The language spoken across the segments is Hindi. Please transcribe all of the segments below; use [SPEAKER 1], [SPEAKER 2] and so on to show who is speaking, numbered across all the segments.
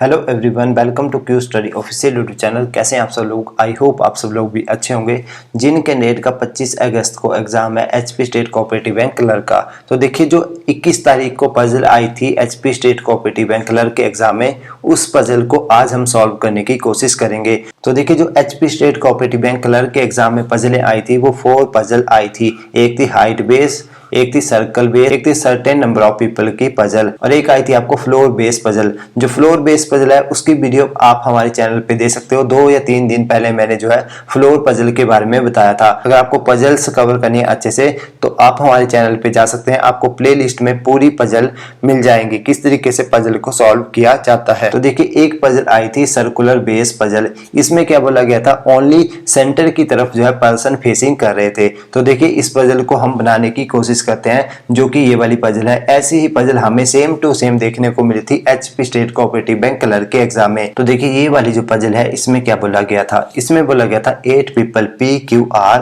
[SPEAKER 1] Hello everyone, welcome to Q study official YouTube channel. कैसे हैं आप सब लोग? आई होप आप सब लोग भी अच्छे होंगे। जिन कैंडिडेट का 25 अगस्त को एग्जाम है HP state cooperative bank clerk का, तो देखिए जो 21 तारीख को पजल आई थी HP state cooperative bank clerk के एग्जाम में, उस पजल को आज हम सॉल्व करने की कोशिश करेंगे। तो देखिए जो HP state cooperative bank clerk के एग्जाम में पजलें आई थी वो 4 पजल आई थी। एक थी हाइट बेस, एक थी सर्कल बेस, एक थी सर्टेन नंबर ऑफ पीपल की पजल, और एक आई थी आपको फ्लोर बेस पजल। जो फ्लोर बेस पजल है उसकी वीडियो आप हमारे चैनल पे दे सकते हो। 2 या 3 दिन पहले मैंने जो है फ्लोर पजल के बारे में बताया था। अगर आपको पजल्स कवर करनी है अच्छे से तो आप हमारे चैनल पे जा सकते हैं। आपको प्ले लिस्ट में पूरी पजल मिल जाएंगी, किस तरीके से पजल को सॉल्व किया जाता है। तो देखिए एक पजल आई थी सर्कुलर बेस पजल। इसमें क्या बोला गया था, ओनली सेंटर की तरफ जो है पर्सन फेसिंग कर रहे थे। तो देखिए इस पजल को हम बनाने की कोशिश करते हैं, जो कि ये वाली पजल है। ऐसी ही पजल हमें सेम टू सेम देखने को मिली थी HP state cooperative bank clerk के एग्जाम में। तो देखिए ये वाली जो पजल है इसमें क्या बोला गया था, इसमें बोला गया था 8 people PQR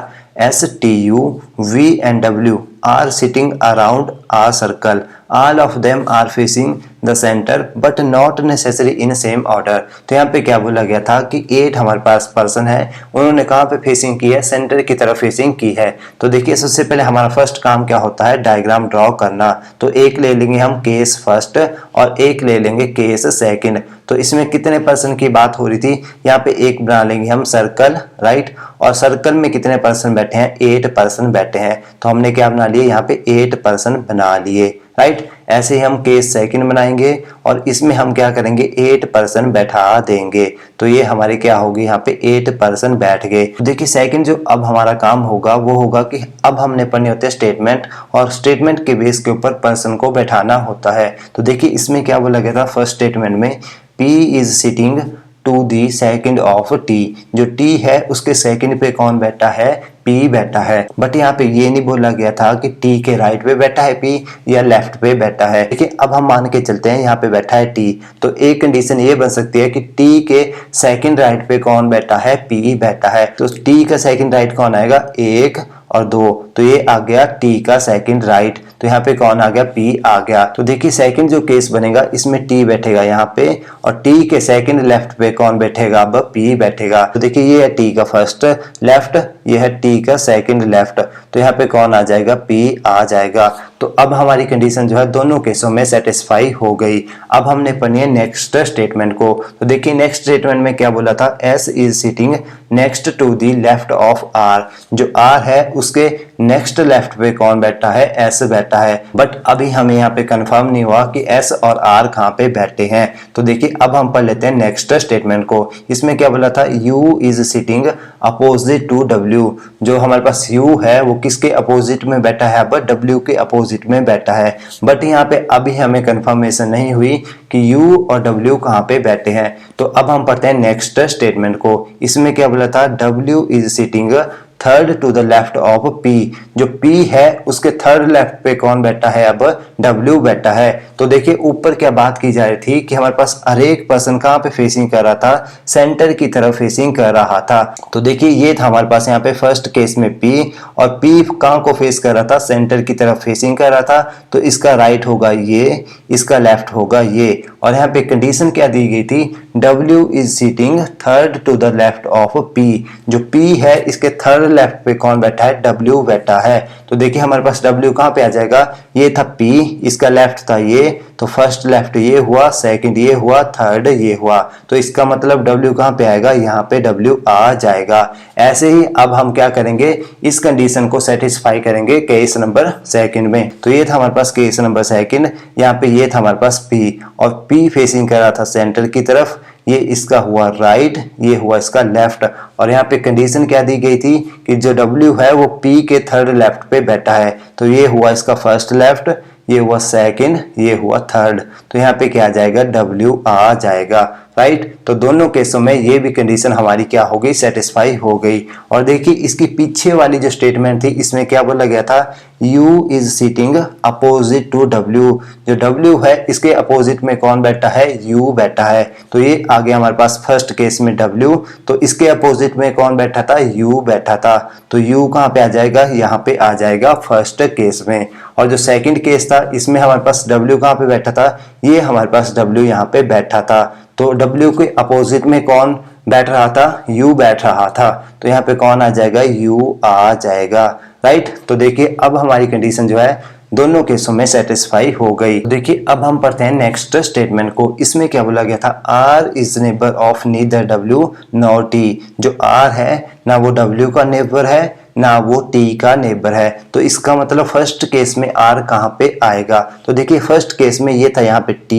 [SPEAKER 1] STU V and W are sitting around a circle. All of them are facing the center but not necessary in same order. तो यहाँ पे क्या बोला गया था कि 8 हमारे पास पर्सन है, उन्होंने कहाँ पे फेसिंग की है, सेंटर की तरफ फेसिंग की है। तो देखिए सबसे पहले हमारा फर्स्ट काम क्या होता है, डायग्राम ड्रॉ करना। तो एक ले लेंगे हम केस फर्स्ट और एक ले लेंगे केस सेकंड। तो इसमें कितने पर्सन की बात हो रही थी, यहाँ पे एक बना लेंगे हम सर्कल, राइट। और सर्कल में कितने पर्सन बैठे हैं, 8 पर्सन बैठे हैं। तो हमने क्या बना लिए, यहाँ पे 8 पर्सन बना लिए, राइट। ऐसे ही हम केस सेकंड बनाएंगे और इसमें हम क्या करेंगे, 8 पर्सन बैठा देंगे। तो ये हमारे क्या होगी, यहाँ पे 8 पर्सन बैठ गए। तो देखिए सेकंड जो अब हमारा काम होगा वो होगा कि अब हमने पढ़ने होते हैं स्टेटमेंट, और स्टेटमेंट के बेस के ऊपर पर्सन को बैठाना होता है। तो देखिए इसमें क्या बोला गया था, फर्स्ट स्टेटमेंट में P is sitting to the second of T। जो T है उसके सेकंड पे कौन बैठा है, P बैठा है। बट यहाँ पे ये नहीं बोला गया था कि T के राइट पे बैठा है P या लेफ्ट पे बैठा है। देखिए अब हम मान के चलते हैं यहाँ पे बैठा है T, तो एक कंडीशन ये बन सकती है कि T के सेकंड राइट पे कौन बैठा है, P बैठा है। तो T का सेकंड राइट कौन आएगा, 1 और 2, तो ये आ गया T का सेकंड राइट। तो यहाँ पे कौन आ गया, P आ गया। तो देखिए सेकंड जो केस बनेगा इसमें T बैठेगा यहाँ पे, और T के सेकंड लेफ्ट पे कौन बैठेगा, अब P बैठेगा। तो देखिए ये है T का फर्स्ट लेफ्ट, ये है T का सेकंड लेफ्ट, तो यहाँ पे कौन आ जाएगा, P आ जाएगा। तो अब हमारी कंडीशन जो है दोनों केसों में सेटिस्फाई हो गई। अब हमने पढ़नी है नेक्स्ट स्टेटमेंट को। तो देखिए नेक्स्ट स्टेटमेंट में क्या बोला था, S is sitting next to the left of R। जो R है उसके नेक्स्ट लेफ्ट पे कौन बैठा है, S बैठा है। बट अभी हमें यहाँ पे कंफर्म नहीं हुआ कि S और R कहाँ पे बैठे हैं। तो देखिए अब हम पढ़ लेते हैं नेक्स्ट स्टेटमेंट को। इसमें क्या बोला था, U is sitting opposite to W। जो हमारे पास U है वो किसके अपोजिट में बैठा है, अब W के अपोजिट में बैठा है। बट यहाँ पे अभी हमें कंफर्मेशन नहीं हुई कि U और W कहाँ पे बैठे हैं। तो अब हम पढ़ते हैं नेक्स्ट स्टेटमेंट को। इसमें क्या बोला था, W is sitting third to the left of P। जो P है उसके थर्ड लेफ्ट पे कौन बैठा है, अब W बैठा है। तो देखिए ऊपर क्या बात की जा रही थी कि हमारे पास हर एक पर्सन कहाँ पे फेसिंग कर रहा था, सेंटर की तरफ फेसिंग कर रहा था। तो देखिए ये था हमारे पास यहाँ पे फर्स्ट केस में P, और P कहाँ को फेस कर रहा था, सेंटर की तरफ फेसिंग कर रहा था। तो इसका राइट होगा ये, इसका लेफ्ट होगा ये। और यहाँ पे कंडीशन क्या दी गई थी, W is sitting third to the left of P। जो P है इसके थर्ड लेफ्ट पे कौन बैठा है, W बैठा है। तो देखिए हमारे पास W कहाँ पे आ जाएगा, ये था P, इसका लेफ्ट था ये, तो फर्स्ट लेफ्ट ये हुआ, सेकंड ये हुआ, थर्ड ये हुआ। तो इसका मतलब W कहाँ पे आएगा, यहाँ पे W आ जाएगा। ऐसे ही अब हम क्या करेंगे, इस कंडीशन को सेटिस्फाई करेंगे केस नंबर सेकंड में। तो ये था हमारे पास केस नंबर सेकंड, यहाँ पे ये था हमारे पास P, और P फेसिंग कर रहा था सेंटर की तरफ। ये इसका हुआ राइट, ये हुआ इसका लेफ्ट। और यहाँ पे कंडीशन क्या दी गई थी कि जो W है वो P के थर्ड लेफ्ट पे बैठा है। तो ये हुआ इसका फर्स्ट लेफ्ट, ये हुआ सेकंड, ये हुआ थर्ड। तो यहाँ पे क्या आ जाएगा, W आ जाएगा, राइट। तो दोनों केसों में ये भी कंडीशन हमारी क्या हो गई, सेटिस्फाई हो गई। और देखिए इसकी पीछे वाली जो स्टेटमेंट थी इसमें क्या बोला गया था, U is sitting opposite to W। जो W है इसके अपोजिट में कौन बैठा है, U बैठा है। तो ये आ गया हमारे पास फर्स्ट केस में W, तो इसके अपोजिट में कौन बैठा था, U बैठा था। तो U कहाँ पे आ जाएगा, यहाँ पे आ जाएगा फर्स्ट केस में। और जो सेकंड केस था इसमें हमारे पास W कहाँ पे बैठा था, ये हमारे पास W यहाँ पे बैठा था। तो W के अपोजिट में कौन बैठ रहा था, U बैठ रहा था, तो यहाँ पे कौन आ जाएगा, U आ जाएगा, राइट। तो देखिए अब हमारी कंडीशन जो है दोनों केसों में सेटिस्फाई हो गई। देखिए अब हम पढ़ते हैं नेक्स्ट स्टेटमेंट को। इसमें क्या बोला गया था, R is neighbour of neither W nor T। जो R है ना वो W का नेबर है ना वो T का नेबर है, तो इसका मतलब फर्स्ट केस में R कहाँ पे आएगा। तो देखिए फर्स्ट केस में ये था यहाँ पे T,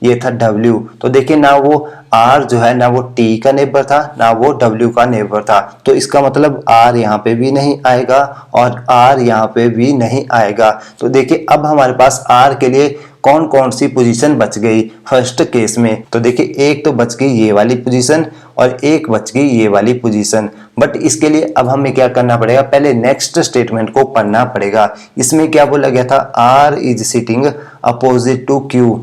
[SPEAKER 1] ये था W, तो देखिए ना वो R जो है ना वो T का नेबर था ना वो W का नेबर था, तो इसका मतलब R यहाँ पे भी नहीं आएगा और R यहाँ पे भी नहीं आएगा। तो देखिए अब हमारे पास R के लिए कौन कौन सी पोजीशन बच गई फर्स्ट केस में। तो देखिए एक तो बच गई ये वाली पोजीशन और एक बच गई ये वाली पोजीशन, बट इसके लिए अब हमें क्या करना पड़ेगा, पहले नेक्स्ट स्टेटमेंट को पढ़ना पड़ेगा। इसमें क्या बोला गया था, R is sitting opposite to Q।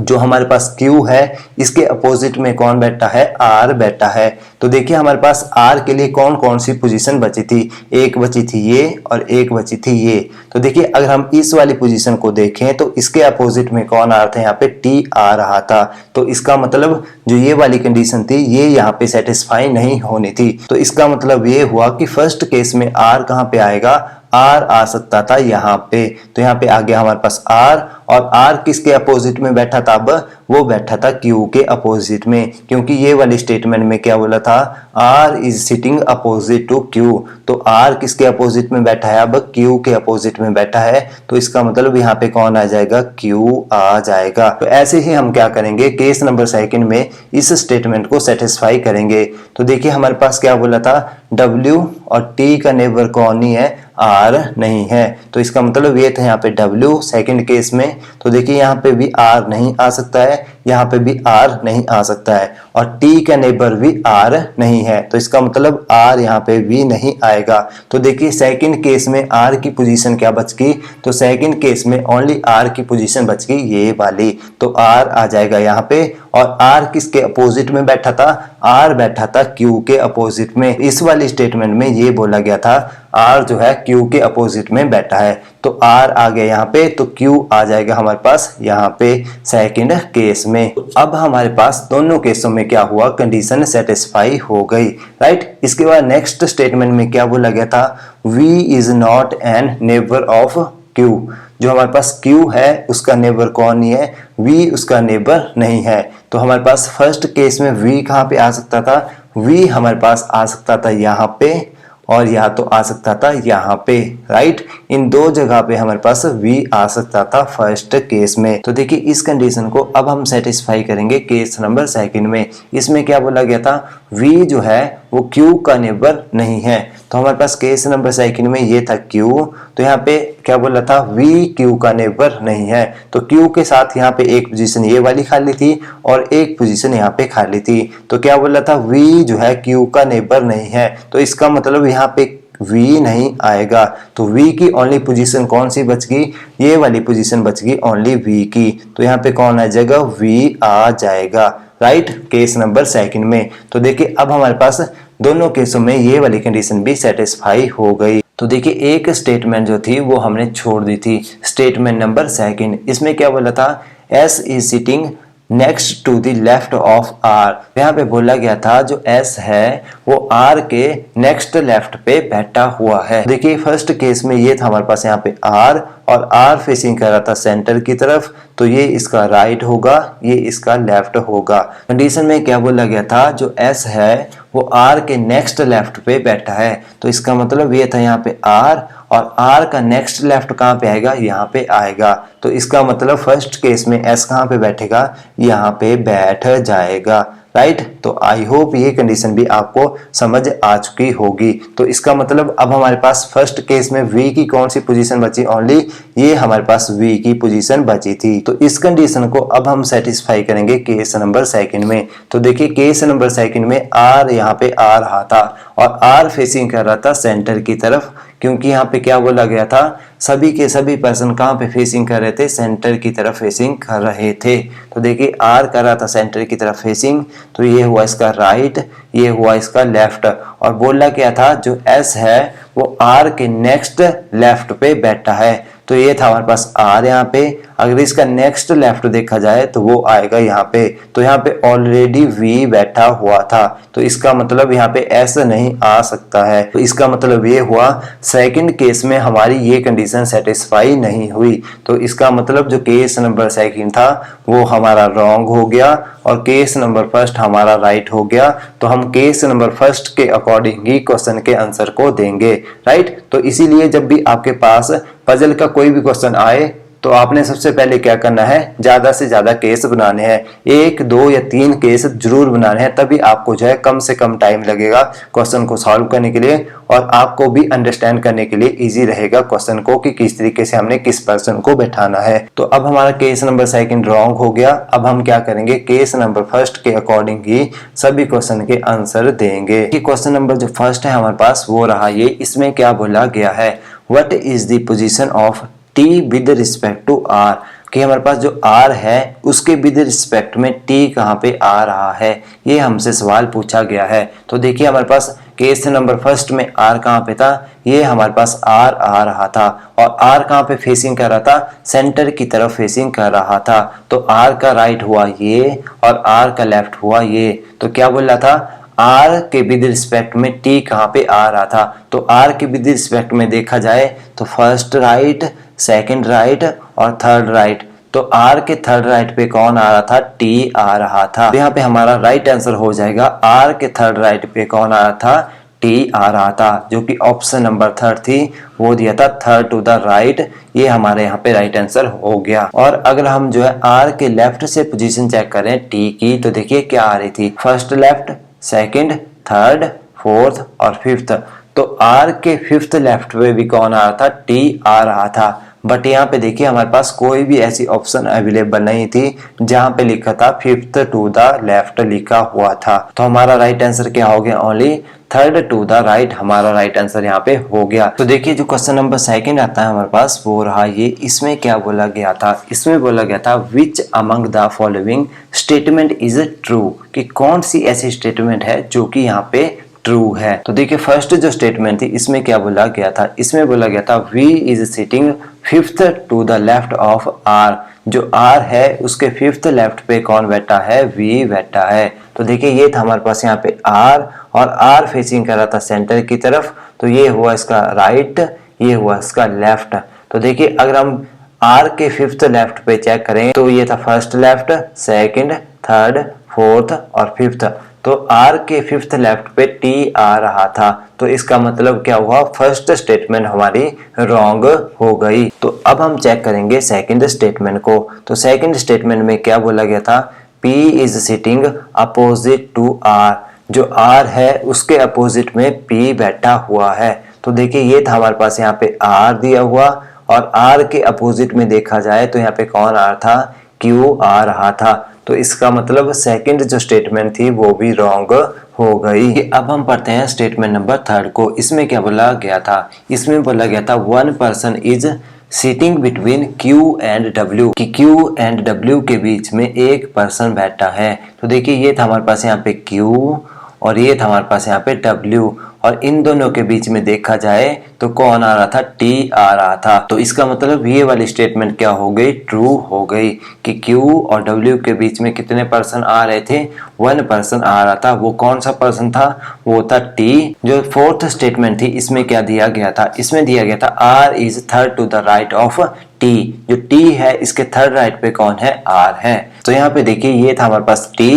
[SPEAKER 1] जो हमारे पास Q है इसके अपोजिट में कौन बैठा है, R बैठा है। तो देखिए हमारे पास R के लिए कौन कौन सी पोजीशन बची थी, एक बची थी ये और एक बची थी ये। तो देखिए अगर हम इस वाली पोजीशन को देखें तो इसके अपोजिट में कौन आ रहा था, यहाँ पे T आ रहा था, तो इसका मतलब जो ये वाली कंडीशन थी ये यहाँ पे सेटिस्फाई नहीं होनी थी। तो इसका मतलब ये हुआ कि फर्स्ट केस में R कहाँ पे आएगा, R आ सकता था यहाँ पे, तो यहाँ पे आ गया हमारे पास R, और R किसके अपोजिट में बैठा था, अब वो बैठा था Q के अपोजिट में, क्योंकि ये वाली स्टेटमेंट में क्या बोला था, R is sitting opposite to Q। तो R किसके अपोजिट में बैठा है, अब Q के अपोजिट में बैठा है, तो इसका मतलब यहाँ पे कौन आ जाएगा, Q आ जाएगा। तो ऐसे ही हम क्या करेंगे, केस नंबर सेकंड में इस स्टेटमेंट को सेटिस्फाई करेंगे। तो देखिए हमारे पास क्या बोला था, W और T का नेबर कौन नहीं है, R नहीं है, तो इसका मतलब ये था यहाँ पे W सेकंड केस में। तो देखिए यहाँ पे भी R नहीं आ सकता है, यहाँ पे भी R नहीं आ सकता है, और T का नेबर भी R नहीं है, तो इसका मतलब R यहाँ पे भी नहीं आएगा। तो देखिए सेकंड केस में R की पोजीशन क्या बच गई, तो सेकंड केस में ओनली R की पोजीशन बच गई ये वाली, तो R आ जाएगा यहाँ पे। और R किसके अपोजिट में बैठा था, R बैठा था Q के अपोजिट में। इस वाली स्टेटमेंट में ये बोला गया था R जो है Q के अपोजिट में बैठा है, तो R आ गया यहाँ पे, तो Q आ जाएगा हमारे पास यहाँ पे सेकंड केस में। अब हमारे पास दोनों केसों में क्या हुआ, कंडीशन सेटिस्फाई हो गई, राइट। इसके बाद नेक्स्ट स्टेटमेंट में क्या बोला गया था, V is not an neighbour of Q। जो हमारे पास Q है उसका नेबर कौन नहीं है, V उसका नेबर नहीं है। तो हमारे पास फर्स्ट केस में V कहाँ पे आ सकता था, V हमारे पास आ सकता था यहाँ पे, और यहाँ तो आ सकता था यहाँ पे, राइट। इन दो जगह पे हमारे पास V आ सकता था फर्स्ट केस में। तो देखिए इस कंडीशन को अब हम सेटिस्फाई करेंगे केस नंबर सेकंड में। इसमें क्या बोला गया था, V जो है वो Q का नेबर नहीं है, तो हमारे पास केस नंबर सेकंड में ये था Q, तो यहाँ पे क्या बोला था, V Q का नेबर नहीं है, तो Q के साथ यहाँ पे एक पोजीशन ये वाली खाली थी और एक पोजीशन यहाँ पे खाली थी, तो क्या बोला था, V जो है Q का नेबर नहीं है, तो इसका मतलब यहाँ पे V नहीं आएगा। तो V की ओनली पोजीशन कौन सी बच गई, ये वाली पोजीशन बच गई ओनली V की, तो यहाँ पे कौन आ जाएगा, V आ जाएगा, राइट, केस नंबर सेकंड में। तो देखिए अब हमारे पास दोनों केसों में ये वाली कंडीशन भी सेटिस्फाई हो गई। तो देखिए एक स्टेटमेंट जो थी वो हमने छोड़ दी थी, स्टेटमेंट नंबर सेकंड। इसमें क्या बोला था, S is sitting next to the left of R। यहाँ पे बोला गया था जो S है वो R के नेक्स्ट लेफ्ट पे बैठा हुआ है। देखिए फर्स्ट केस में ये था हमारे पास यहाँ पे R, और R फेसिंग कर रहा था सेंटर की तरफ, तो ये इसका राइट होगा, ये इसका लेफ्ट होगा। कंडीशन में क्या बोला गया था, जो S है वो R के नेक्स्ट लेफ्ट पे बैठा है, तो इसका मतलब ये था यहाँ पे R, और R का नेक्स्ट लेफ्ट कहाँ पे आएगा, यहाँ पे आएगा, तो इसका मतलब फर्स्ट केस में S कहाँ पे बैठेगा, यहाँ पे बैठ जाएगा, राइट। तो आई होप ये कंडीशन भी आपको समझ आ चुकी होगी। तो इसका मतलब अब हमारे पास फर्स्ट केस में V की कौन सी पोजीशन बची, ओनली ये हमारे पास V की पोजीशन बची थी। तो इस कंडीशन को अब हम सेटिस्फाई करेंगे केस नंबर सेकंड में। तो देखिए केस नंबर सेकंड में R यहाँ पे आ रहा था और R फेसिंग कर रहा था सेंटर की तरफ, क्योंकि यहाँ पे क्या बोला गया था, सभी के सभी पर्सन कहाँ पे फेसिंग कर रहे थे, सेंटर की तरफ फेसिंग कर रहे थे। तो देखिए R कर रहा था सेंटर की तरफ फेसिंग, तो ये हुआ इसका राइट, ये हुआ इसका लेफ्ट, और बोला क्या था, जो S है वो R के नेक्स्ट लेफ्ट पे बैठा है, तो ये था हमारे पास R यहाँ पे। अगर इसका नेक्स्ट लेफ्ट देखा जाए तो वो आएगा यहाँ पे, तो यहाँ पे ऑलरेडी V बैठा हुआ था, तो इसका मतलब यहाँ पे S नहीं आ सकता है। तो इसका मतलब ये हुआ सेकंड केस में हमारी ये कंडीशन सेटिस्फाई नहीं हुई, तो इसका मतलब जो केस नंबर सेकंड था वो हमारा रॉन्ग हो गया और केस नंबर फर्स्ट हमारा राइट हो गया। तो हम केस नंबर फर्स्ट के अकॉर्डिंग ही क्वेश्चन के आंसर को देंगे, राइट। तो इसीलिए जब भी आपके पास पजल का कोई भी क्वेश्चन आए तो आपने सबसे पहले क्या करना है, ज्यादा से ज्यादा केस बनाने हैं, 1, 2 या 3 केस जरूर बनाने हैं, तभी आपको जो है कम से कम टाइम लगेगा क्वेश्चन को सॉल्व करने के लिए और आपको भी अंडरस्टैंड करने के लिए इजी रहेगा क्वेश्चन को कि किस तरीके से हमने किस पर्सन को बैठाना है। तो अब हमारा केस नंबर सेकंड रॉन्ग हो गया। अब हम क्या करेंगे, केस नंबर फर्स्ट के अकॉर्डिंग ही सभी क्वेश्चन के आंसर देंगे। क्वेश्चन नंबर जो फर्स्ट है हमारे पास वो रहा ये, इसमें क्या बोला गया है, what is the position of T with respect to R, कि हमारे पास जो R है उसके विद रिस्पेक्ट में T कहाँ पे आ रहा है, ये हमसे सवाल पूछा गया है। तो देखिए हमारे पास केस नंबर फर्स्ट में R कहाँ पे था, ये हमारे पास R आ रहा था और R कहाँ पे फेसिंग कर रहा था, सेंटर की तरफ फेसिंग कर रहा था। तो R का राइट हुआ ये और R का लेफ्ट हुआ ये। तो क्या बोल रहा था, R के विद रिस्पेक्ट में T कहाँ पे आ रहा था, तो R के विद रिस्पेक्ट में देखा जाए तो फर्स्ट राइट, सेकंड राइट और थर्ड राइट। तो R के थर्ड राइट पे कौन आ रहा था, T आ रहा था। तो यहाँ पे हमारा राइट आंसर हो जाएगा, R के थर्ड राइट पे कौन आ रहा था, T आ रहा था, जो कि ऑप्शन नंबर थर्ड थी, वो दिया था थर्ड टू द राइट। ये हमारे यहाँ पे राइट आंसर हो गया। और अगर हम जो है R के लेफ्ट से पोजीशन चेक करें T की, तो देखिए क्या आ रही थी, first left, second, third, fourth और फिफ्थ। तो R के फिफ्थ लेफ्ट पे भी कौन आ रहा था, T आ रहा था। बट यहाँ पे देखिए हमारे पास कोई भी ऐसी ऑप्शन अवेलेबल नहीं थी जहां पे लिखा था फिफ्थ टू द लेफ्ट लिखा हुआ था। तो हमारा राइट आंसर क्या हो गया, only third to the right हमारा राइट आंसर यहाँ पे हो गया। तो देखिए जो क्वेश्चन नंबर सेकंड आता है हमारे पास वो रहा ये, इसमें क्या बोला गया था, इसमें बोला गया था which among the following statement is true, कि कौन सी ऐसी स्टेटमेंट है जो कि यहाँ पे ट्रू है। तो देखिए फर्स्ट जो स्टेटमेंट थी इसमें क्या बोला गया था, इसमें बोला गया था V is sitting fifth to the left of R, जो R है उसके फिफ्थ लेफ्ट पे कौन बैठा है, V बैठा है। तो देखिए ये था हमारे पास यहाँ पे R और R फेसिंग कर रहा था सेंटर की तरफ, तो ये हुआ इसका राइट, ये हुआ इसका लेफ्ट। तो देखिए अगर हम R के फिफ्थ लेफ्ट पे चेक करें तो ये था first left, second, third, fourth और फिफ्थ। तो R के फिफ्थ लेफ्ट पे T आ रहा था, तो इसका मतलब क्या हुआ, फर्स्ट स्टेटमेंट हमारी रॉन्ग हो गई। तो अब हम चेक करेंगे सेकंड स्टेटमेंट को। तो सेकंड स्टेटमेंट में क्या बोला गया था, P is sitting opposite to R, जो R है उसके अपोजिट में P बैठा हुआ है। तो देखिए ये था हमारे पास यहाँ पे R दिया हुआ और R के अपोजिट में देखा जाए तो यहाँ पे कौन आ रहा था, Q आ रहा था। तो इसका मतलब सेकंड जो स्टेटमेंट थी वो भी रॉन्ग हो गई। अब हम पढ़ते हैं स्टेटमेंट नंबर थर्ड को। इसमें क्या बोला गया था, इसमें बोला गया था one person is sitting between Q and W, कि Q एंड W के बीच में एक पर्सन बैठा है। तो देखिए ये था हमारे पास यहाँ पे Q और ये था हमारे पास यहाँ पे W, और इन दोनों के बीच में देखा जाए तो कौन आ रहा था, T आ रहा था। तो इसका मतलब ये वाली स्टेटमेंट क्या हो गई, ट्रू हो गई, कि Q और W के बीच में कितने पर्सन आ रहे थे, वन पर्सन आ रहा था। वो कौन सा पर्सन था, वो था T। जो फोर्थ स्टेटमेंट थी इसमें क्या दिया गया था, इसमें दिया गया था R is third to the right of T, जो T है इसके थर्ड राइट पे कौन है, R है। तो यहाँ पे देखिए ये था हमारे पास T,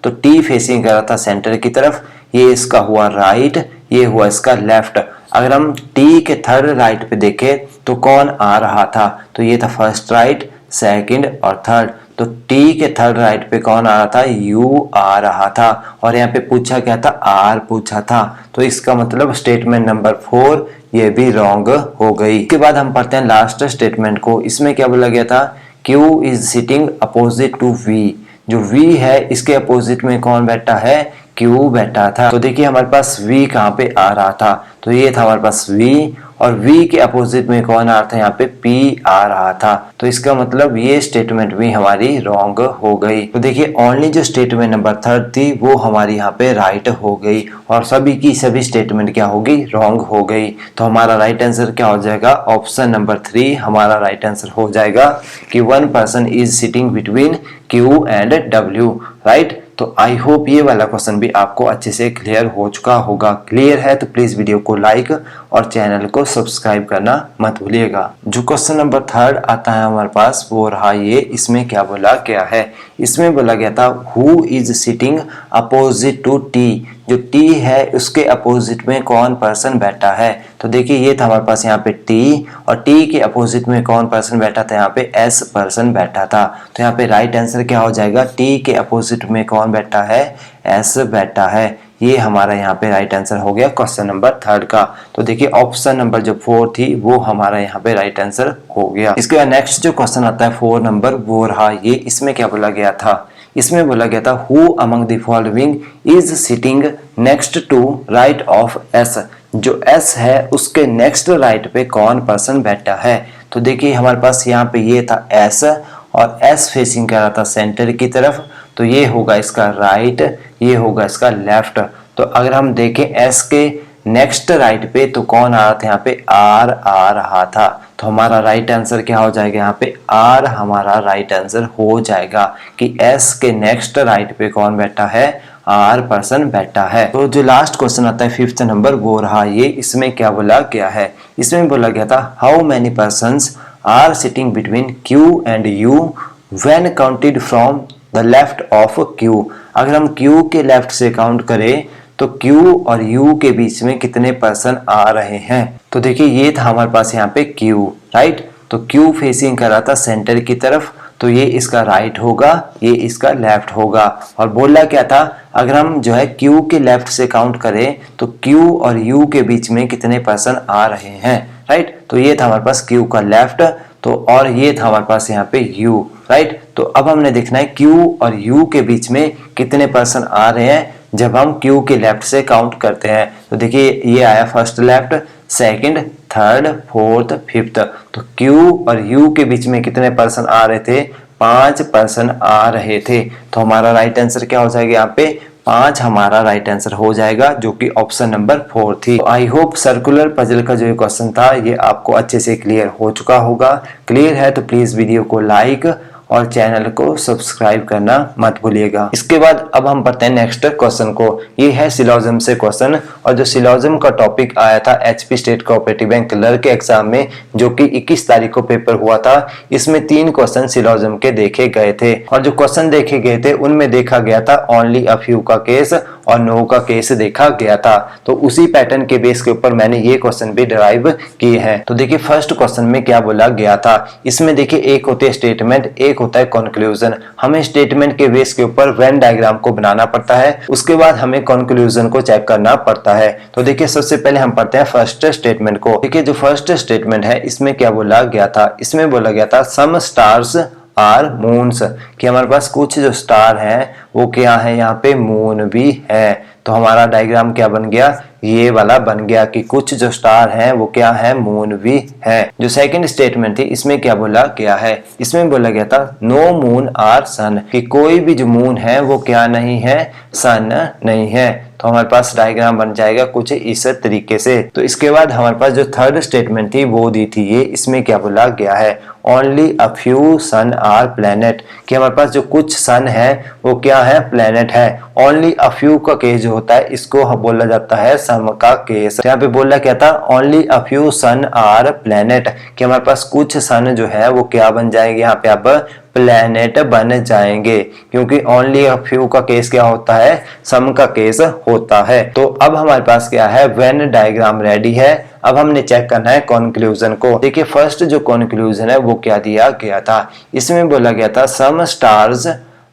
[SPEAKER 1] तो T फेसिंग कर रहा था सेंटर की तरफ, ये इसका हुआ राइट, ये हुआ इसका लेफ्ट। अगर हम T के थर्ड राइट पे देखें तो कौन आ रहा था, तो ये था फर्स्ट राइट, सेकंड और थर्ड। तो T के थर्ड राइट पे कौन आ रहा था, U आ रहा था, और यहाँ पे पूछा क्या था, R पूछा था। तो इसका मतलब स्टेटमेंट नंबर 4 ये भी रॉन्ग हो गई। इसके बाद हम पढ़ते हैं लास्ट स्टेटमेंट को। इसमें क्या बोला गया था, Q is sitting opposite to V, जो V है इसके अपोजिट में कौन बैठा है, Q बैठा था। तो देखिए हमारे पास V कहाँ पे आ रहा था, तो ये था हमारे पास V और वी के अपोजिट में कौन आ रहा था, यहाँ पे पी आ रहा था। तो इसका मतलब ये स्टेटमेंट भी हमारी रॉन्ग हो गई। तो देखिए ओनली जो स्टेटमेंट नंबर 3 थी वो हमारी यहाँ पे राइट हो गई और सभी की सभी स्टेटमेंट क्या होगी, रॉन्ग हो गई। तो हमारा राइट आंसर क्या हो जाएगा, ऑप्शन नंबर 3 हमारा राइट आंसर हो जाएगा कि one person is sitting between Q and W, right. तो आई होप ये वाला क्वेश्चन भी आपको अच्छे से क्लियर हो चुका होगा। क्लियर है तो प्लीज वीडियो को लाइक और चैनल को सब्सक्राइब करना मत भूलिएगा। जो क्वेश्चन नंबर 3 आता है हमारे पास वो रहा ये, इसमें क्या बोला गया है, इसमें बोला गया था who is sitting opposite to T, जो टी है उसके अपोजिट में कौन पर्सन बैठा है। तो देखिए ये था हमारे पास यहाँ पे टी और टी के अपोजिट में कौन पर्सन बैठा था, यहाँ पे एस पर्सन बैठा था। तो यहाँ पे राइट आंसर क्या हो जाएगा, टी के अपोजिट में कौन बैठा है, एस बैठा है। ये हमारा यहाँ पे राइट आंसर हो गया क्वेश्चन नंबर 3 का। तो देखिए ऑप्शन नंबर जो 4 थी वो हमारा यहाँ पे राइट आंसर हो गया। इसके बाद नेक्स्ट जो क्वेश्चन आता है 4 नंबर वो रहा ये, इसमें क्या बोला गया था, इसमें बोला गया था who among the following is sitting next to right of S, जो एस है उसके नेक्स्ट राइट पे कौन पर्सन बैठा है। तो देखिए हमारे पास यहाँ पे ये था एस और एस फेसिंग कर रहा था सेंटर की तरफ, तो ये होगा इसका राइट, ये होगा इसका लेफ्ट। तो अगर हम देखें एस के नेक्स्ट राइट पे तो कौन आ रहा था, यहाँ पे आर आ रहा था। तो हमारा राइट आंसर क्या हो जाएगा, यहाँ पे आर हमारा राइट आंसर हो जाएगा कि एस के नेक्स्ट राइट पे कौन बैठा है, आर पर्सन बैठा है। तो जो लास्ट क्वेश्चन आता है 5th नंबर वो रहा ये, इसमें क्या बोला गया है, इसमें बोला गया था how many persons are sitting between Q and U when counted from the left of Q। अगर हम Q के लेफ्ट से काउंट करें तो Q और U के बीच में कितने पर्सन आ रहे हैं। तो देखिए ये था हमारे पास यहाँ पे Q, राइट। तो Q फेसिंग कर रहा था सेंटर की तरफ, तो ये इसका राइट होगा, ये इसका लेफ्ट होगा। और बोला क्या था, अगर हम जो है Q के लेफ्ट से काउंट करें तो Q और U के बीच में कितने पर्सन आ रहे हैं, राइट। तो ये था हमारे पास Q का लेफ्ट, तो और ये था हमारे पास यहाँ पे U, राइट। तो अब हमने देखना है Q और U के बीच में कितने पर्सन आ रहे हैं जब हम Q के लेफ्ट से काउंट करते हैं। तो देखिए ये आया first left, second, third, fourth, fifth. तो Q और U के बीच में कितने पर्सन आ रहे थे, 5 पर्सन आ रहे थे। तो हमारा राइट आंसर क्या हो जाएगा, यहाँ पे 5 हमारा राइट आंसर हो जाएगा, जो कि ऑप्शन नंबर 4 थी। आई होप सर्कुलर पजल का जो क्वेश्चन था ये आपको अच्छे से क्लियर हो चुका होगा। क्लियर है तो प्लीज वीडियो को लाइक और चैनल को सब्सक्राइब करना मत भूलिएगा। इसके बाद अब हम पढ़ते हैं नेक्स्ट क्वेश्चन को। ये है सिलोजिज्म से क्वेश्चन, और जो सिलोजिज्म का टॉपिक आया था HP state cooperative bank clerk के एग्जाम में, जो कि 21 तारीख को पेपर हुआ था। इसमें 3 क्वेश्चन सिलोजिज्म के देखे गए थे, और जो क्वेश्चन देखे गए थे उनमें देखा गया था ओनली अ फ्यू का केस और नो का केस देखा गया था। तो उसी पैटर्न के बेस के ऊपर मैंने ये क्वेश्चन भी डिराइव किए हैं। तो देखिए फर्स्ट क्वेश्चन में क्या बोला गया था, इसमें देखिए एक होती है स्टेटमेंट, एक होता है कंक्लूजन। हमें स्टेटमेंट के बेस के ऊपर वेन डायग्राम को बनाना पड़ता है, उसके बाद हमें कंक्लूजन को चेक करना पड़ता है। तो देखिए सबसे पहले हम पढ़ते हैं फर्स्ट स्टेटमेंट को। देखिए जो फर्स्ट स्टेटमेंट है इसमें क्या बोला गया था, इसमें बोला गया था सम स्टार्स आर मून्स, कि हमारे पास कुछ जो स्टार हैं वो क्या है, यहाँ पे मून भी है। तो हमारा डायग्राम क्या बन गया, ये वाला बन गया कि कुछ जो स्टार हैं वो क्या है, मून भी है। जो सेकंड स्टेटमेंट थी इसमें क्या बोला गया है, इसमें बोला गया था नो मून आर सन, कि कोई भी जो मून है वो क्या नहीं है, सन नहीं है। तो हमारे पास डायग्राम बन जाएगा कुछ इस तरीके से। तो इसके बाद हमारे पास जो थर्ड स्टेटमेंट थी वो दी थी ये, इसमें क्या बोला गया है only a few sun are planet, कि हमारे पास जो कुछ सन है वो क्या है, प्लेनेट है। ओनली अ फ्यू का केस जो होता है इसको बोला जाता है सम का केस। यहाँ पे बोला क्या था, only a few sun are planet, कि हमारे पास कुछ सन जो है वो क्या बन जाएंगे, यहाँ पे अब प्लेनेट बन जाएंगे, क्योंकि ओनली अ फ्यू का केस क्या होता है, सम का केस होता है। तो अब हमारे पास क्या है, व्हेन डायग्राम रेडी है। अब हमने चेक करना है कंक्लूजन को। देखिए फर्स्ट जो कंक्लूजन है वो क्या दिया गया था, इसमें बोला गया था सम स्टार्स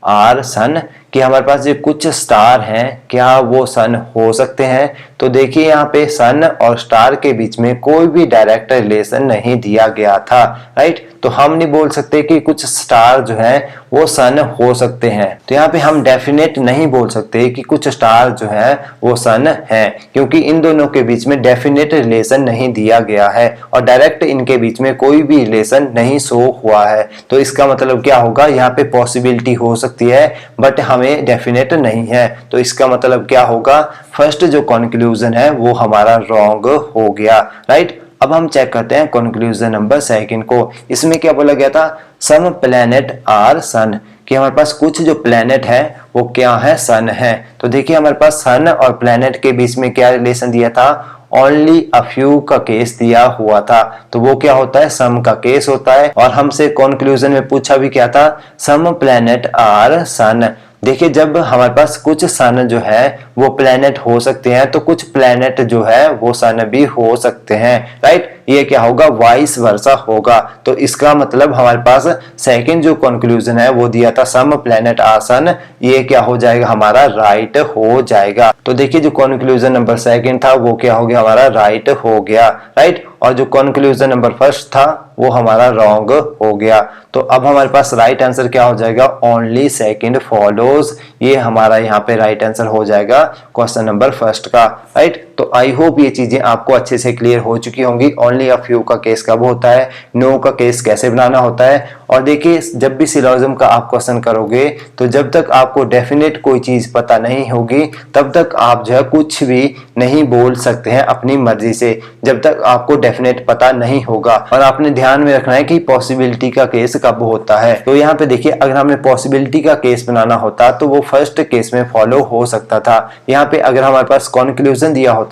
[SPEAKER 1] आर सन, कि हमारे पास जो कुछ स्टार हैं क्या वो सन हो सकते हैं। तो देखिए यहाँ पे सन और स्टार के बीच में कोई भी डायरेक्ट रिलेशन नहीं दिया गया था, राइट। तो हम नहीं बोल सकते कि कुछ स्टार जो है वो सन हो सकते हैं। तो यहाँ पे हम डेफिनेट नहीं बोल सकते कि कुछ स्टार जो है वो सन है, क्योंकि इन दोनों के बीच में डेफिनेट रिलेशन नहीं दिया गया है और डायरेक्ट इनके बीच में कोई भी रिलेशन नहीं शो हुआ है। तो इसका मतलब क्या होगा, यहाँ पे पॉसिबिलिटी हो सकती है बट हमें डेफिनेट नहीं है। तो इसका मतलब क्या होगा, फर्स्ट जो कंक्लूजन है वो हमारा रॉन्ग हो गया, राइट। अब हम चेक करते हैं कंक्लूजन नंबर सेकंड को। इसमें क्या बोला गया था, सम प्लैनेट आर सन, कि हमारे पास कुछ जो प्लैनेट है वो क्या है, सन है। तो देखिए हमारे पास सन और प्लैनेट के बीच में क्या रिलेशन दिया था, ओनली अ फ्यू का केस दिया हुआ था। तो वो क्या होता है, सम का केस होता है। और हमसे कंक्लूजन में पूछा भी क्या था, सम प्लैनेट आर सन। देखिए जब हमारे पास कुछ सन जो है वो प्लैनेट हो सकते हैं तो कुछ प्लैनेट जो है वो सन भी हो सकते हैं, राइट। ये क्या होगा, वाइस वर्सा होगा। तो इसका मतलब हमारे पास सेकंड जो कंक्लूजन है वो दिया था सम प्लैनेट आर सन, ये क्या हो जाएगा, हमारा राइट हो जाएगा। तो देखिए जो कंक्लूजन नंबर सेकंड था वो क्या हो गया, हमारा राइट हो गया, राइट। और जो कंक्लूजन नंबर फर्स्ट था वो हमारा रॉन्ग हो गया। तो अब हमारे पास राइट आंसर क्या हो जाएगा, ओनली सेकंड फॉलोज। ये हमारा यहाँ पे राइट आंसर हो जाएगा क्वेश्चन नंबर फर्स्ट का, राइट। तो आई होप ये चीजें आपको अच्छे से क्लियर हो चुकी होंगी। ओनली अ फ्यू का केस कब होता है, नो का केस कैसे बनाना होता है। और देखिए जब भी सिलोजिज्म का आप क्वेश्चन करोगे तो जब तक आपको डेफिनेट कोई चीज पता नहीं होगी तब तक आप जो है कुछ भी नहीं बोल सकते हैं अपनी मर्जी से, जब तक आपको डेफिनेट पता नहीं होगा। और आपने ध्यान में रखना है कि पॉसिबिलिटी का केस कब होता है। तो यहाँ पे देखिए अगर हमने पॉसिबिलिटी का केस बनाना होता तो वो फर्स्ट केस में फॉलो हो सकता था। यहाँ पे अगर हमारे पास कंक्लूजन दिया होता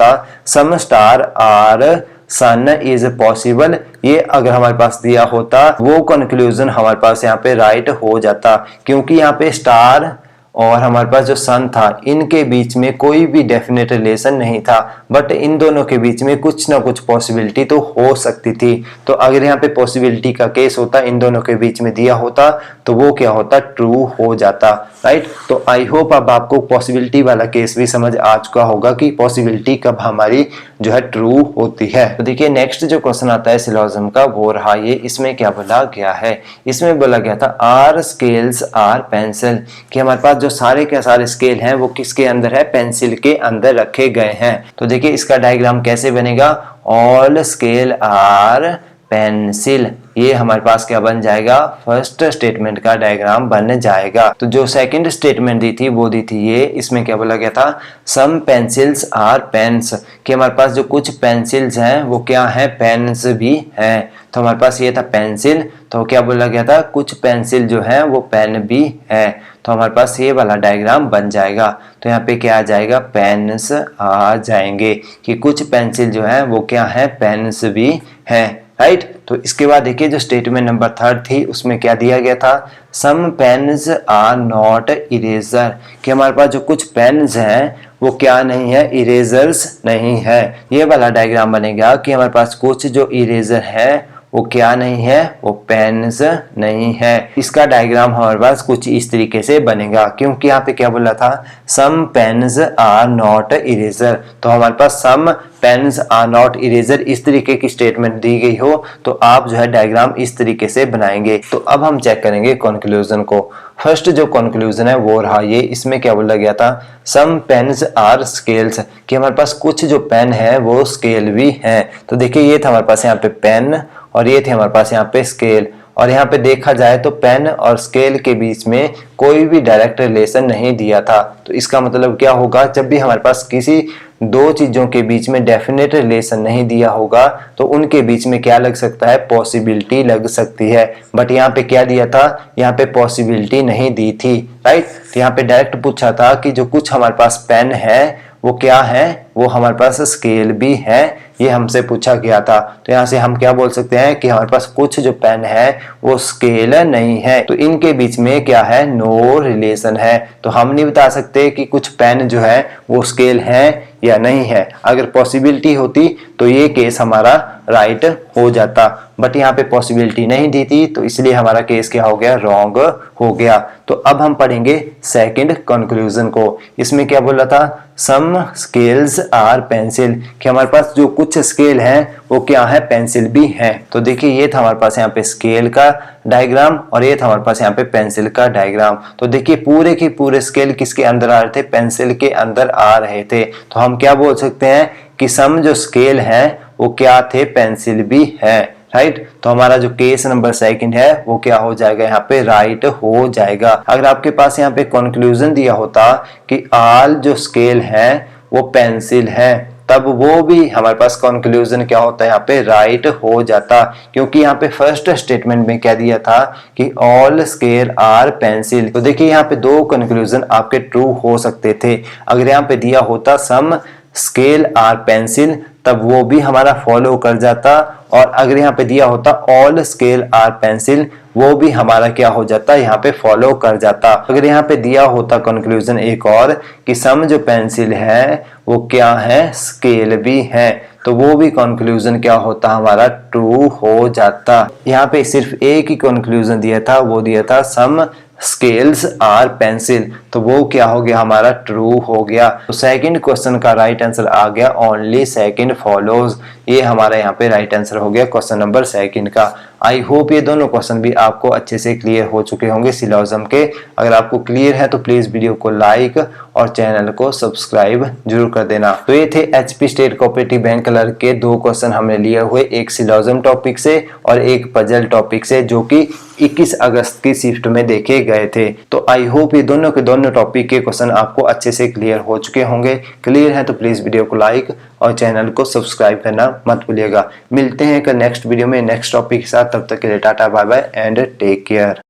[SPEAKER 1] some star or sun is possible, ये अगर हमारे पास दिया होता वो कंक्लूजन हमारे पास यहाँ पे राइट हो जाता, क्योंकि यहाँ पे स्टार और हमारे पास जो सन था इनके बीच में कोई भी डेफिनेट रिलेशन नहीं था, बट इन दोनों के बीच में कुछ ना कुछ पॉसिबिलिटी तो हो सकती थी। तो अगर यहाँ पे पॉसिबिलिटी का केस होता, इन दोनों के बीच में दिया होता तो वो क्या होता, ट्रू हो जाता, राइट। तो आई होप अब आपको पॉसिबिलिटी वाला केस भी समझ आ चुका होगा कि पॉसिबिलिटी कब हमारी जो है ट्रू होती है। तो देखिए नेक्स्ट जो क्वेश्चन आता है सिलोजिज्म का वो रहा ये। इसमें क्या बोला गया है, इसमें बोला गया था आर स्केल्स आर पेंसिल, कि हमारे पास जो सारे के सारे स्केल हैं वो किसके अंदर है, पेंसिल के अंदर रखे गए हैं। तो देखिए इसका डायग्राम कैसे बनेगा, ऑल स्केल आर पेंसिल, ये हमारे पास क्या बन जाएगा, फर्स्ट स्टेटमेंट का डायग्राम बन जाएगा। तो जो सेकंड स्टेटमेंट दी थी वो दी थी ये, इसमें क्या बोला गया था, सम पेंसिल्स आर पेन्स, कि हमारे पास जो कुछ पेंसिल्स हैं वो क्या है, पेन्स भी हैं। तो हमारे पास ये था पेंसिल, तो क्या बोला गया था, कुछ पेंसिल जो है वो पेन भी है। तो हमारे पास ये वाला डायग्राम बन जाएगा। तो यहाँ पे क्या आ जाएगा, पेन्स आ जाएंगे, कि कुछ पेंसिल जो है वो क्या है, पेन्स भी हैं, राइट। तो इसके बाद देखिए जो स्टेटमेंट नंबर थर्ड थी उसमें क्या दिया गया था, सम पेन्स आर नॉट इरेजर, कि हमारे पास जो कुछ पेन्स हैं वो क्या नहीं है, इरेजर्स नहीं है। ये वाला डायग्राम बनेगा कि हमारे पास कुछ जो इरेजर है वो क्या नहीं है, वो पेन्स नहीं है। इसका डायग्राम हमारे पास कुछ इस तरीके से बनेगा, क्योंकि यहाँ पे क्या बोला था, सम पेन्स आर नॉट इरेजर। तो हमारे पास सम पेन्स आर नॉट इरेजर इस तरीके की स्टेटमेंट दी गई हो तो आप जो है डायग्राम इस तरीके से बनाएंगे। तो अब हम चेक करेंगे कंक्लूजन को। फर्स्ट जो कंक्लूजन है वो रहा ये, इसमें क्या बोला गया था, सम पेन्स आर स्केल्स, कि हमारे पास कुछ जो पेन है वो स्केल भी हैं। तो देखिए ये था हमारे पास यहाँ पे पेन और ये थे हमारे पास यहाँ पे स्केल, और यहाँ पे देखा जाए तो पेन और स्केल के बीच में कोई भी डायरेक्ट रिलेशन नहीं दिया था। तो इसका मतलब क्या होगा, जब भी हमारे पास किसी दो चीजों के बीच में डेफिनेट रिलेशन नहीं दिया होगा तो उनके बीच में क्या लग सकता है, पॉसिबिलिटी लग सकती है। बट यहाँ पे क्या दिया था, यहाँ पे पॉसिबिलिटी नहीं दी थी, राइट। तो यहाँ पे डायरेक्ट पूछा था कि जो कुछ हमारे पास पेन है वो क्या है, वो हमारे पास स्केल भी है, ये हमसे पूछा गया था। तो यहाँ से हम क्या बोल सकते हैं कि हमारे पास कुछ जो पेन है वो स्केल नहीं है, तो इनके बीच में क्या है, नो रिलेशन है। तो हम नहीं बता सकते कि कुछ पेन जो है वो स्केल है या नहीं है। अगर पॉसिबिलिटी होती तो ये केस हमारा राइट हो जाता, बट यहाँ पे पॉसिबिलिटी नहीं दी थी तो इसलिए हमारा केस क्या हो गया, रॉन्ग हो गया। तो अब हम पढ़ेंगे सेकंड कंक्लूजन को। इसमें क्या बोला था, सम स्केल्स आर पेंसिल, कि हमारे पास जो कुछ स्केल हैं वो क्या है, पेंसिल भी हैं। तो देखिए ये था हमारे पास यहाँ पे स्केल का डायग्राम और ये था हमारे पास यहाँ पे पेंसिल का डायग्राम। तो देखिए पूरे के पूरे स्केल किसके अंदर आ रहे थे, पेंसिल के अंदर आ रहे थे। तो हम क्या बोल सकते हैं कि सम जो स्केल है वो क्या थे, पेंसिल भी है, राइट। तो हमारा जो केस नंबर सेकंड है वो क्या हो जाएगा, यहाँ पे राइट हो जाएगा। अगर आपके पास यहाँ पे कंक्लूजन दिया होता कि ऑल जो स्केल है वो पेंसिल है, तब वो भी हमारे पास कंक्लूजन क्या होता है, यहाँ पे राइट हो जाता, क्योंकि यहाँ पे फर्स्ट स्टेटमेंट में क्या दिया था कि ऑल स्केल आर पेंसिल। तो देखिए यहाँ पे दो कंक्लूजन आपके ट्रू हो सकते थे। अगर यहाँ पे दिया होता सम स्केल आर पेंसिल, तब वो भी हमारा फॉलो कर जाता, और अगर यहाँ पे दिया होता ऑल स्केल आर पेंसिल, वो भी हमारा क्या हो जाता, यहाँ पे फॉलो कर जाता। अगर यहाँ पे दिया होता कंक्लूजन एक और कि सम जो पेंसिल है वो क्या है, स्केल भी है, तो वो भी कंक्लूजन क्या होता, हमारा ट्रू हो जाता। यहाँ पे सिर्फ एक ही कंक्लूजन दिया था, वो दिया था सम स्केल्स आर पेंसिल, तो वो क्या हो गया, हमारा ट्रू हो गया। तो सेकंड क्वेश्चन का राइट आंसर आ गया ओनली सेकंड फॉलोज। ये हमारा यहाँ पे राइट आंसर हो गया क्वेश्चन नंबर सेकंड का। आई होप ये दोनों क्वेश्चन भी आपको अच्छे से क्लियर हो चुके होंगे सिलोजिज्म के। अगर आपको क्लियर है तो प्लीज वीडियो को लाइक और चैनल को सब्सक्राइब जरूर कर देना। तो ये थे HP state cooperative bank clerk के दो क्वेश्चन हमने लिए हुए, एक सिलोजिज्म टॉपिक से और एक पजल टॉपिक से, जो कि 21 अगस्त की शिफ्ट में देखे गए थे। तो आई होप ये दोनों के दोनों टॉपिक के क्वेश्चन आपको अच्छे से क्लियर हो चुके होंगे। क्लियर है तो प्लीज वीडियो को लाइक और चैनल को सब्सक्राइब करना मत भूलिएगा। मिलते हैं कल नेक्स्ट वीडियो में नेक्स्ट टॉपिक के साथ, तब तक के लिए tata bye bye and take care.